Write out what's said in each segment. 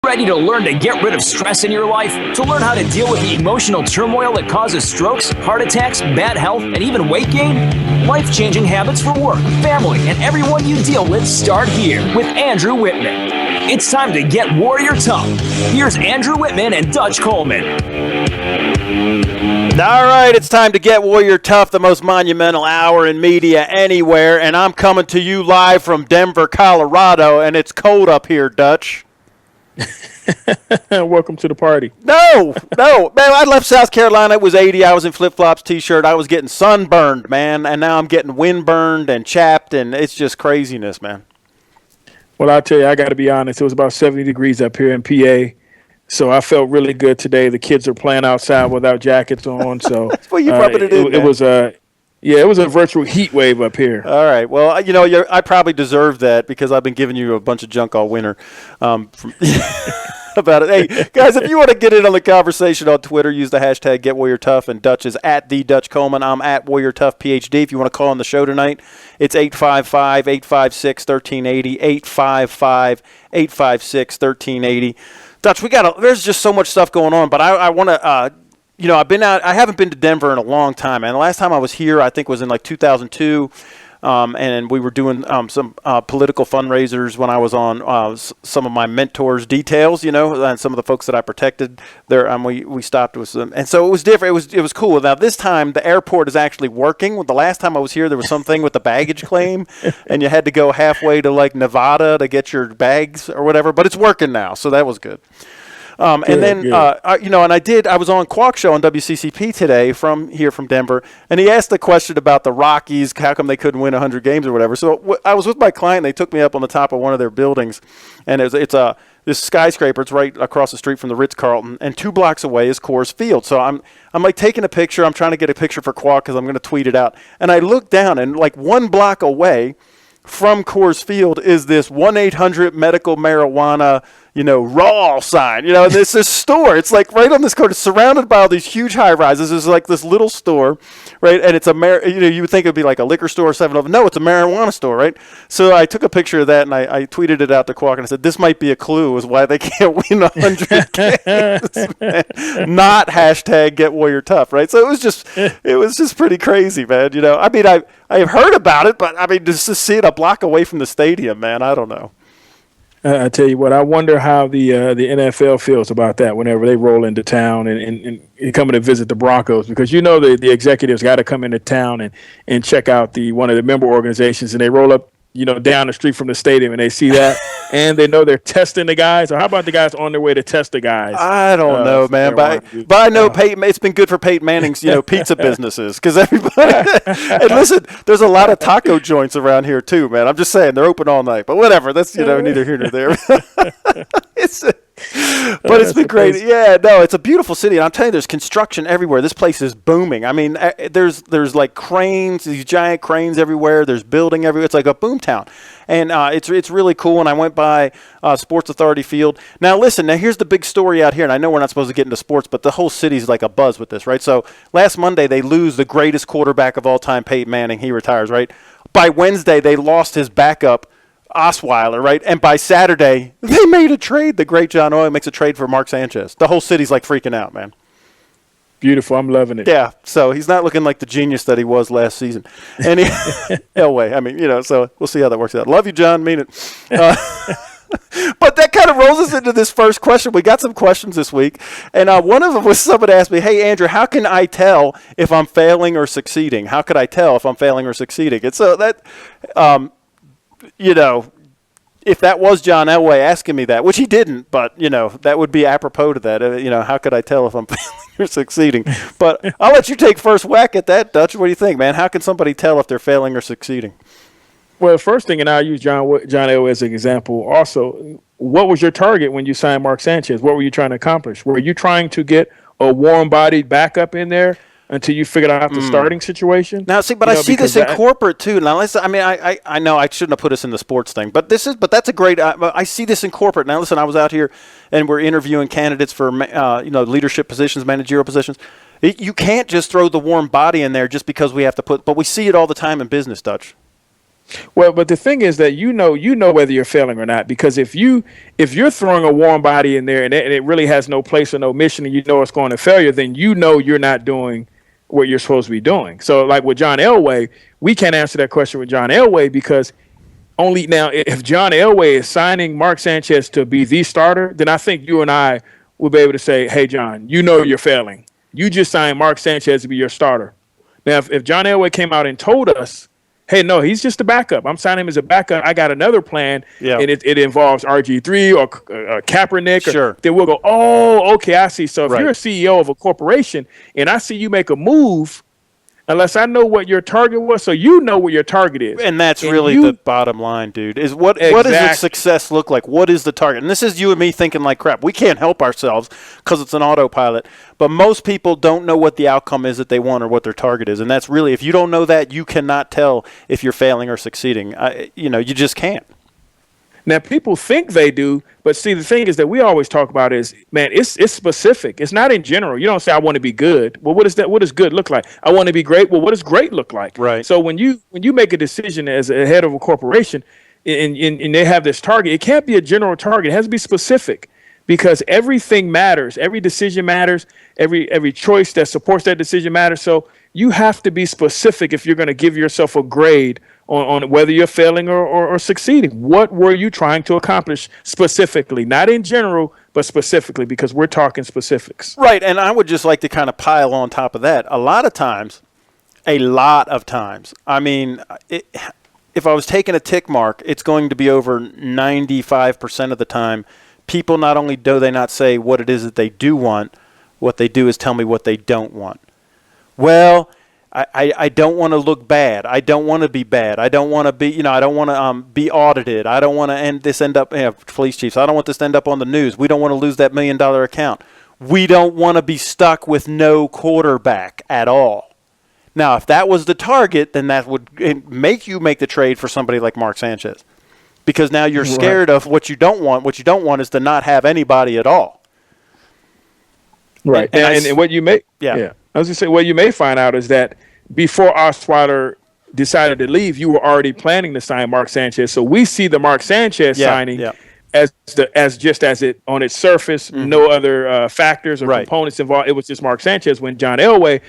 Ready to learn to get rid of stress in your life? To learn how to deal with the emotional turmoil that causes strokes, heart attacks, bad health, and even weight gain? Life-changing habits for work, family, and everyone you deal with start here with Andrew Wittman. It's time to get Warrior Tough. Here's Andrew Wittman and Dutch Coleman. All right, it's time to get Warrior Tough, the most monumental hour in media anywhere, and I'm coming to you live from Denver, Colorado, and it's cold up here, Dutch. Welcome to the party. No, man, I left South Carolina. It was 80. I was in flip-flops, T-shirt. I was getting sunburned, man, and now I'm getting windburned and chapped, and it's just craziness, man. Well, I'll tell you, I got to be honest. It was about 70 degrees up here in PA, so I felt really good today. The kids are playing outside without jackets on, so well, you rubbing it in. It was it was a virtual heat wave up here. All right. Well, I probably deserve that because I've been giving you a bunch of junk all winter. About it. Hey, guys, if you want to get in on the conversation on Twitter, use the hashtag GetWarriorTough, and Dutch is at the Dutch Coleman. I'm at WarriorToughPhD. If you want to call on the show tonight, it's 855-856-1380, 855-856-1380. Dutch, there's just so much stuff going on, but I want to, I haven't been to Denver in a long time, and the last time I was here, I think was in like 2002. And we were doing some political fundraisers when I was on some of my mentors' details, and some of the folks that I protected there. We stopped with them, and so it was different. It was cool. Now this time the airport is actually working. The last time I was here, there was something with the baggage claim, and you had to go halfway to like Nevada to get your bags or whatever. But it's working now, so that was good. And then, I was on Quark Show on WCCP today from Denver, and he asked the question about the Rockies, how come they couldn't win 100 games or whatever. So I was with my client, and they took me up on the top of one of their buildings, and it's this skyscraper. It's right across the street from the Ritz-Carlton, and 2 blocks away is Coors Field. So I'm like taking a picture. I'm trying to get a picture for Quark because I'm going to tweet it out. And I look down, and like 1 block away from Coors Field is this 1-800 medical marijuana, raw sign, and it's this store. It's like right on this corner, surrounded by all these huge high rises. There's like this little store, right? And it's you would think it would be like a liquor store or 7-Eleven. No, it's a marijuana store, right? So I took a picture of that and I tweeted it out to Quark and I said, this might be a clue as why they can't win 100 games. Not hashtag Get Warrior Tough, right? So it was just pretty crazy, man. I've heard about it, but just to see it a block away from the stadium, man, I don't know. I tell you what, I wonder how the NFL feels about that whenever they roll into town and coming to visit the Broncos, because the executives got to come into town and check out one of the member organizations, and they roll up down the street from the stadium and they see that and they know they're testing the guys. Or how about the guys on their way to test the guys? I don't know, man. But I know Peyton, it's been good for Peyton Manning's, pizza businesses, because everybody – and listen, there's a lot of taco joints around here too, man. I'm just saying they're open all night. But whatever. That's, neither here nor there. But it's been great. Yeah, no, it's a beautiful city. And I'm telling you, there's construction everywhere. This place is booming. I mean, there's like cranes, these giant cranes everywhere. There's building everywhere. It's like a boom town. And it's really cool. And I went by Sports Authority Field. Now, listen, here's the big story out here. And I know we're not supposed to get into sports, but the whole city's like a buzz with this, right? So last Monday, they lose the greatest quarterback of all time, Peyton Manning. He retires, right? By Wednesday, they lost his backup, Osweiler, right? And by Saturday, they made a trade. The great John Oil makes a trade for Mark Sanchez. The whole city's like freaking out, man. Beautiful. I'm loving it. Yeah. So he's not looking like the genius that he was last season. And Elway, so we'll see how that works out. Love you, John. Mean it. But that kind of rolls us into this first question. We got some questions this week. And one of them was somebody asked me, hey, Andrew, how can I tell if I'm failing or succeeding? How could I tell if I'm failing or succeeding? And so that, if that was John Elway asking me that, which he didn't, but, that would be apropos to that. How could I tell if I'm failing or succeeding? But I'll let you take first whack at that, Dutch. What do you think, man? How can somebody tell if they're failing or succeeding? Well, the first thing, and I'll use John Elway as an example also, what was your target when you signed Mark Sanchez? What were you trying to accomplish? Were you trying to get a warm-bodied backup in there until you figured out the starting situation? Now, see, but I see this in corporate too. Now, listen, I know I shouldn't have put us in the sports thing, but that's a great. I see this in corporate. Now, listen, I was out here and we're interviewing candidates for leadership positions, managerial positions. You can't just throw the warm body in there just because we have to but we see it all the time in business, Dutch. Well, but the thing is that you know whether you're failing or not, because if you're throwing a warm body in there and it really has no place or no mission, and you know it's going to failure, then you know you're not doing what you're supposed to be doing. So, like with John Elway, we can't answer that question with John Elway because only now if John Elway is signing Mark Sanchez to be the starter, then I think you and I will be able to say, "Hey, John, you know you're failing. You just signed Mark Sanchez to be your starter." Now, if John Elway came out and told us, hey, no, he's just a backup. I'm signing him as a backup. I got another plan, and it involves RG3 or Kaepernick. Sure. Then we'll go, oh, okay, I see. So if you're a CEO of a corporation and I see you make a move, unless I know what your target was, so you know what your target is. And that's really the bottom line, dude, is what does the success look like? What is the target? And this is you and me thinking like crap. We can't help ourselves because it's an autopilot. But most people don't know what the outcome is that they want or what their target is. And that's really, if you don't know that, you cannot tell if you're failing or succeeding. You just can't. Now, people think they do, but see, the thing is that we always talk about is, man, it's specific. It's not in general. You don't say, I want to be good. Well, what is that? What does good look like? I want to be great. Well, what does great look like? Right. So when you make a decision as a head of a corporation and they have this target, it can't be a general target. It has to be specific because everything matters. Every decision matters. Every choice that supports that decision matters. So you have to be specific if you're going to give yourself a grade on whether you're failing or succeeding. What were you trying to accomplish specifically? Not in general, but specifically, because we're talking specifics. Right, and I would just like to kind of pile on top of that. A lot of times, I mean, if I was taking a tick mark, it's going to be over 95% of the time. People not only do they not say what it is that they do want, what they do is tell me what they don't want. Well, I don't want to look bad. I don't want to be bad. I don't want to be, I don't want to be audited. I don't want to end up, police chiefs, I don't want this to end up on the news. We don't want to lose that $1 million account. We don't want to be stuck with no quarterback at all. Now, if that was the target, then that would make you make the trade for somebody like Mark Sanchez. Because now you're scared of what you don't want. What you don't want is to not have anybody at all. Right. And what you may, I was going to say, what you may find out is that before Osweiler decided to leave, you were already planning to sign Mark Sanchez. So we see the Mark Sanchez signing as it on its surface, no other factors or components involved. It was just Mark Sanchez. When John Elway,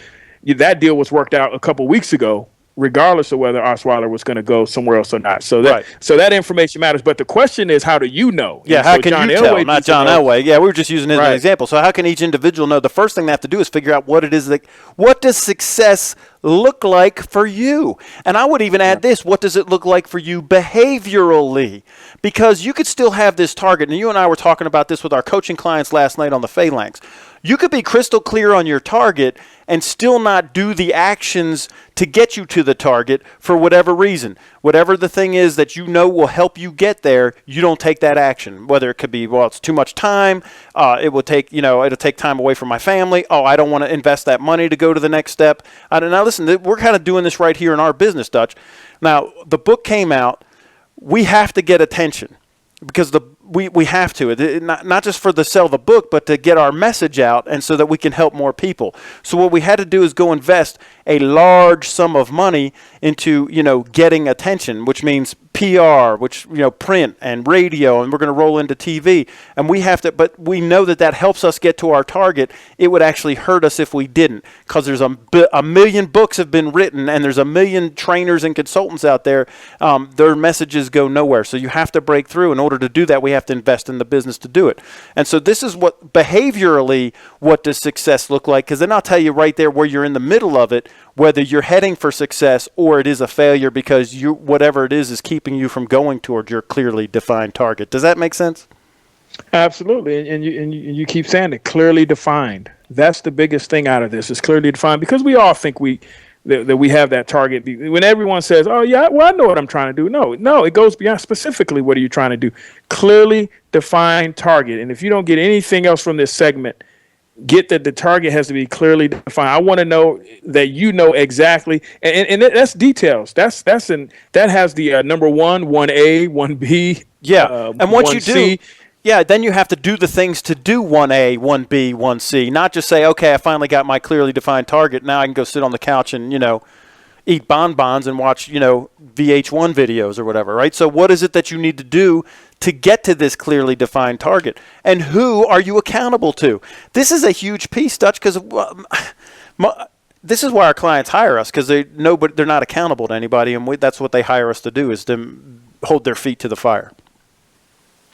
that deal was worked out a couple weeks ago, regardless of whether Osweiler was going to go somewhere else or not. So that information matters. But the question is, how do you know? Yeah, how can you tell? Not John Elway. Yeah, we were just using it as an example. So how can each individual know? The first thing they have to do is figure out what it is what does success look like for you? And I would even add this, what does it look like for you behaviorally? Because you could still have this target, and you and I were talking about this with our coaching clients last night on the Phalanx. You could be crystal clear on your target and still not do the actions to get you to the target for whatever reason. Whatever the thing is that you know will help you get there, you don't take that action. Whether it could be, it's too much time, it'll take time away from my family. Oh, I don't want to invest that money to go to the next step. Now listen, we're kind of doing this right here in our business, Dutch. Now, the book came out. We have to get attention because we have to, not just for the sell the book, but to get our message out and so that we can help more people. So what we had to do is go invest a large sum of money into, getting attention, which means PR, which, print and radio, and we're going to roll into TV. And we have to, but we know that helps us get to our target. It would actually hurt us if we didn't, because there's a million books have been written and there's a million trainers and consultants out there. Their messages go nowhere. So you have to break through. In order to do that, we have to invest in the business to do it. And so this is what behaviorally, what does success look like? Because then I'll tell you right there where you're in the middle of it, whether you're heading for success or it is a failure because whatever it is keeping you from going toward your clearly defined target. Does that make sense? Absolutely. And you keep saying it, clearly defined. That's the biggest thing out of this, is clearly defined, because we all think that we have that target. When everyone says, oh, yeah, well, I know what I'm trying to do. No, it goes beyond specifically what are you trying to do. Clearly defined target. And if you don't get anything else from this segment, get that the target has to be clearly defined. I want to know that you know exactly, and that's details. That has the number 1A, 1B. Yeah, and once you do, Yeah, then you have to do the things to do 1A, 1B, 1C, not just say, okay, I finally got my clearly defined target. Now I can go sit on the couch and, eat bonbons and watch, VH1 videos or whatever, right? So what is it that you need to do to get to this clearly defined target? And who are you accountable to? This is a huge piece, Dutch, because this is why our clients hire us, because they're not accountable to anybody, and that's what they hire us to do, is to hold their feet to the fire.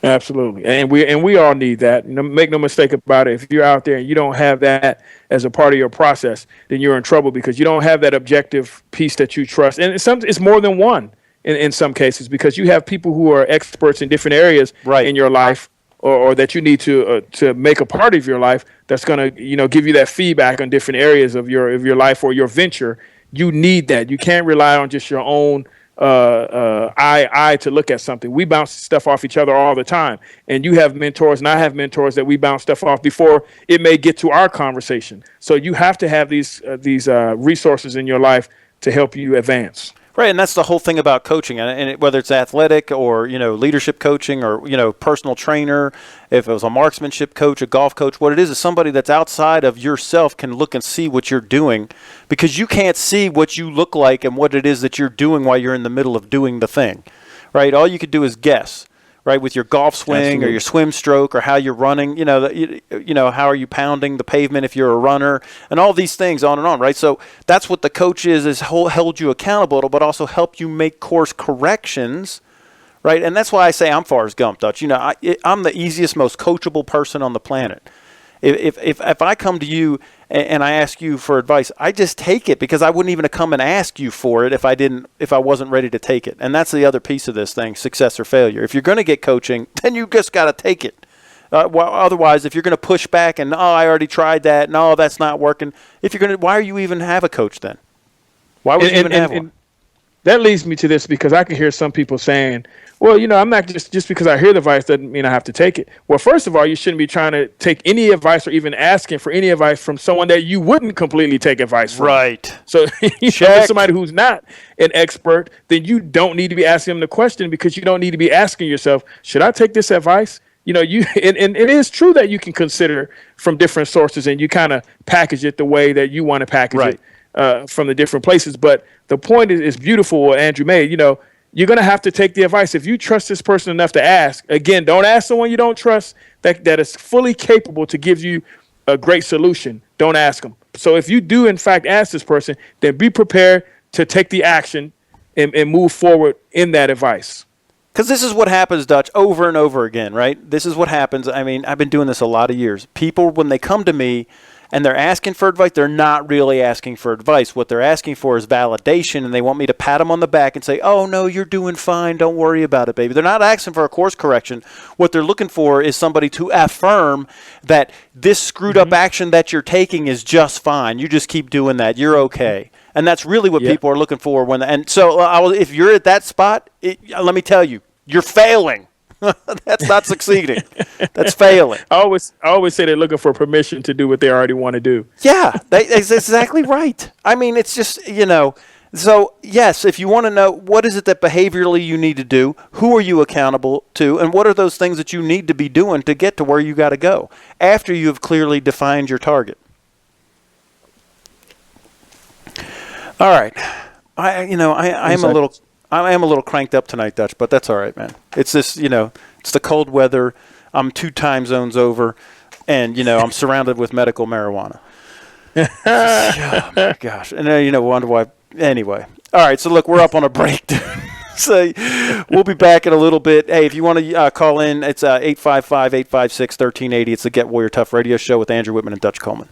Absolutely, and we all need that. Make no mistake about it. If you're out there and you don't have that as a part of your process, then you're in trouble, because you don't have that objective piece that you trust. And it's more than one in some cases, because you have people who are experts in different areas in your life, or that you need to make a part of your life. That's going to give you that feedback on different areas of your life or your venture. You need that. You can't rely on just your own eye to look at something. We bounce stuff off each other all the time, and you have mentors and I have mentors that we bounce stuff off before it may get to our conversation. So you have to have these resources in your life to help you advance. Right, and that's the whole thing about coaching, and whether it's athletic or leadership coaching or personal trainer, if it was a marksmanship coach, a golf coach, what it is somebody that's outside of yourself can look and see what you're doing, because you can't see what you look like and what it is that you're doing while you're in the middle of doing the thing, right? All you could do is guess, right, with your golf swing Absolutely. or your swim stroke or how you're running, how are you pounding the pavement if you're a runner, and all these things on and on, right? So that's what the coach is hold you accountable, but also help you make course corrections, right? And that's why I say I'm Forrest Gump, Dutch. I'm the easiest, most coachable person on the planet. If I come to you and I ask you for advice, I just take it, because I wouldn't even come and ask you for it if I wasn't ready to take it. And that's the other piece of this thing, success or failure. If you're going to get coaching, then you just got to take it. Otherwise, if you're going to push back and, I already tried that, no, that's not working. Why are you even have a coach then? Why would you even have one? That leads me to this, because I can hear some people saying, well, I'm not just because I hear the advice doesn't mean I have to take it. Well, first of all, you shouldn't be trying to take any advice or even asking for any advice from someone that you wouldn't completely take advice from. Right. So if somebody who's not an expert, then you don't need to be asking them the question, because you don't need to be asking yourself, should I take this advice? And it is true that you can consider from different sources, and you kind of package it the way that you want to package it from the different places. But the point is beautiful what Andrew made. You're going to have to take the advice. If you trust this person enough to ask, again, don't ask someone you don't trust that is fully capable to give you a great solution. Don't ask them. So if you do, in fact, ask this person, then be prepared to take the action and move forward in that advice. Because this is what happens, Dutch, over and over again, right? This is what happens. I mean, I've been doing this a lot of years. People, when they come to me and they're asking for advice, they're not really asking for advice. What they're asking for is validation, and they want me to pat them on the back and say, oh, no, you're doing fine. Don't worry about it, baby. They're not asking for a course correction. What they're looking for is somebody to affirm that this screwed up action that you're taking is just fine. You just keep doing that. You're okay. And that's really what people are looking for. And so if you're at that spot, let me tell you, you're failing. That's not succeeding. That's failing. I always say they're looking for permission to do what they already want to do. Yeah, that's exactly right. I mean, it's just, so yes, if you want to know what is it that behaviorally you need to do, who are you accountable to, and what are those things that you need to be doing to get to where you got to go after you have clearly defined your target. All right. I am a little cranked up tonight, Dutch, but that's all right, man. It's this, it's the cold weather. I'm 2 time zones over, and, I'm surrounded with medical marijuana. Oh, my gosh. And, wonder why. Anyway. All right, so look, we're up on a break. So we'll be back in a little bit. Hey, if you want to call in, it's 855-856-1380. It's the Get Warrior Tough radio show with Andrew Wittman and Dutch Coleman.